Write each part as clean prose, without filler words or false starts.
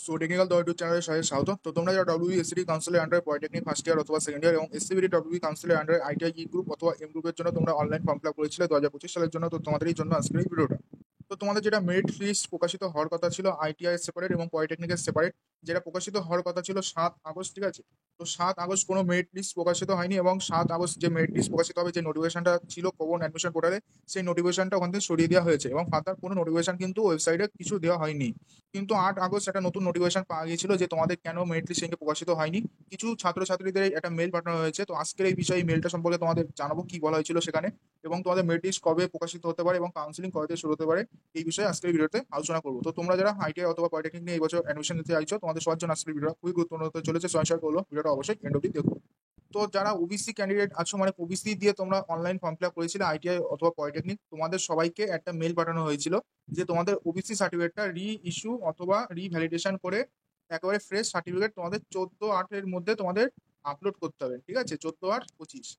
So technical the YouTube চ্যানেলে সবাই স্বাগত। তো তোমরা যারা ডব্লিউবিএসসিডি কাউন্সিলের আন্ডারে পলিটেকনিক ফার্স্ট ইয়ার অথবা সেকেন্ড ইয়ার এবং এসসিবিডি ডব্লিউবি কাউন্সিলের আন্ডারে আইটিআই ই গ্রুপ অথবা এম গ্রুপের জন্য তোমরা অনলাইন ফর্ম ফিল আপ করেছিলে 2025 সালের জন্য, তো তোমাদেরই জন্য আজকের এই ভিডিওটা। তো তোমাদের যেটা মেরিট লিস্ট প্রকাশিত হওয়ার কথা ছিল আইটিআই সেপারেট এবং পলিটেকনিকের সেপারেট, যেটা প্রকাশিত হওয়ার কথা ছিল 7 আগস্ট, ঠিক আছে। তো 7 আগস্ট কোনো মেরিট লিস্ট প্রকাশিত হয়নি এবং 7 আগস্ট যে মেরিট লিস্ট প্রকাশিত হবে, যে নোটিফিকেশনটা ছিল কমন অ্যাডমিশন পোর্টালে, সেই নোটিফিকেশনটা ওখান থেকে সরিয়ে দেওয়া হয়েছে এবং ফার্দার কোনো নোটিফিকেশন কিন্তু ওয়েবসাইটে কিছু দেওয়া হয়নি। কিন্তু 8 আগস্ট একটা নতুন নোটিফিকেশন পাওয়া গিয়েছিল যে তোমাদের কেন মেরিট লিস্ট সেদিনকে প্রকাশিত হয়নি। কিছু ছাত্রছাত্রীদের একটা মেল পাঠানো হয়েছে। তো আজকের এই বিষয়ে মেলটা সম্পর্কে তোমাদের জানাবো কি বলা হয়েছিল সেখানে, এবং তোমাদের মেরিট লিস্ট কবে প্রকাশিত হতে পারে এবং কাউন্সিলিং কবে থেকে শুরু হতে পারে, এই বিষয়ে আজকের ভিডিওতে আলোচনা করবো। তো তোমরা যারা আইটিআই অথবা পলিটেকনিক নিয়ে এই বছর অ্যাডমিশন নিতে চাইছো, তোমাদের সবার জন্য আজকের ভিডিওটা খুবই গুরুত্বপূর্ণ হতে চলেছে। শেয়ার করলো ভিডিওটা অবশ্যই এন্ড অবধি দেখো। তো যারা ওবিসি ক্যান্ডিডেট আছো, মানে ওবিসি দিয়ে তোমরা অনলাইন ফর্ম ফিল আপ করেছিলে আইটিআই অথবা পলিটেকনিক, তোমাদের সবাইকে একটা মেল পাঠানো হয়েছিল যে তোমাদের ওবিসি সার্টিফিকেটটা রি ইস্যু অথবা রিভ্যালিডেশন করে একেবারে ফ্রেশ সার্টিফিকেট তোমাদের 14/8-এর মধ্যে তোমাদের আপলোড করতে হবে, ঠিক আছে, 14/8-25।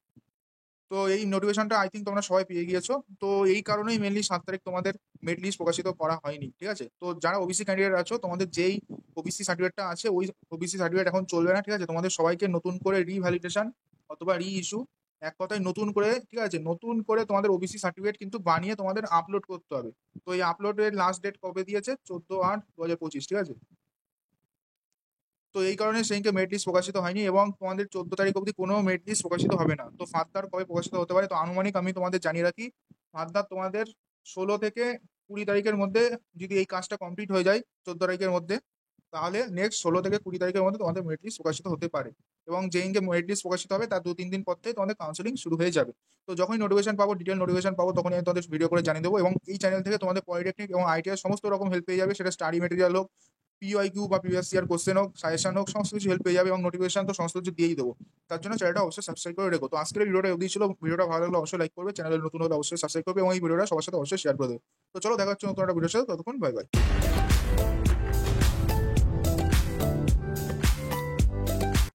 তো এই নোটিফিকেশনটা আই থিঙ্ক তোমরা সবাই পেয়ে গিয়েছো। তো এই কারণেই মেনলি 7 তারিখ তোমাদের মেরিট লিস্ট প্রকাশিত করা হয়নি, ঠিক আছে। তো যারা ওবিসি ক্যান্ডিডেট আছো, তোমাদের যেই ওবিসি সার্টিফিকেটটা আছে ওই ওবিসি সার্টিফিকেট এখন চলবে না, ঠিক আছে। তোমাদের সবাইকে নতুন করে রিভ্যালিডেশন অথবা রি ইস্যু, এক কথায় নতুন করে, ঠিক আছে, নতুন করে তোমাদের ওবিসি সার্টিফিকেট কিন্তু বানিয়ে তোমাদের আপলোড করতে হবে। তো এই আপলোডের লাস্ট ডেট কবে দিয়েছে? 14/8-2025, ঠিক আছে। তো এই কারণে সেদিনকে মেরিট লিস্ট প্রকাশিত হয়নি এবং তোমাদের 14 তারিখ অবধি কোনো মেরিট লিস্ট প্রকাশিত হবে না। তো ফার্দার কবে প্রকাশিত হতে পারে? তো আনুমানিক আমি তোমাদের জানিয়ে রাখি, ফার্দার তোমাদের 16 থেকে 20 তারিখের মধ্যে যদি এই কাজটা কমপ্লিট হয়ে যায় 14 তারিখের মধ্যে, তাহলে নেক্সট 16 থেকে 20 তারিখের মধ্যে তোমাদের মেরিট লিস্ট প্রকাশিত হতে পারে। এবং যেদিনকে মেরিট লিস্ট প্রকাশিত হবে তার 2-3 দিন পর থেকে তোমাদের কাউন্সিলিং শুরু হয়ে যাবে। তো যখনই নোটিফিকেশন পাবো, ডিটেল নোটিফিকেশন পাবো, তখনই আমি তোমাদের ভিডিও করে জানিয়ে দেবো। এবং এই চ্যানেল থেকে তোমাদের পলিটেকনিক এবং আইটিআই সমস্ত রকম হেল্প পেয়ে যাবে, সেটা স্টাডি মেটেরিয়াল হোক, পিওয়াইকিউ বা প্রিভিয়াস ইয়ার কোশ্চেন হোক, সাজেশন হোক, সমস্ত কিছু হেল্প পেয়ে যাবে এবং নোটিফিকেশন তো সমস্ত কিছু দিয়েই দেবো। তার জন্য চ্যানেলটা অবশ্যই সাবস্ক্রাইব করে রেখো। তো আজকের ভিডিওটা অবধি ছিল। ভিডিওটা ভালো লাগলে অবশ্যই লাইক করবে, চ্যানেলে নতুন হলে অবশ্যই সাবস্ক্রাইব করবে এবং এই ভিডিওটা সবার সাথে অবশ্যই শেয়ার করে দেবে। তো চলো দেখা হচ্ছে নতুন একটা ভিডিওর সাথে, ততক্ষণ বাই বাই।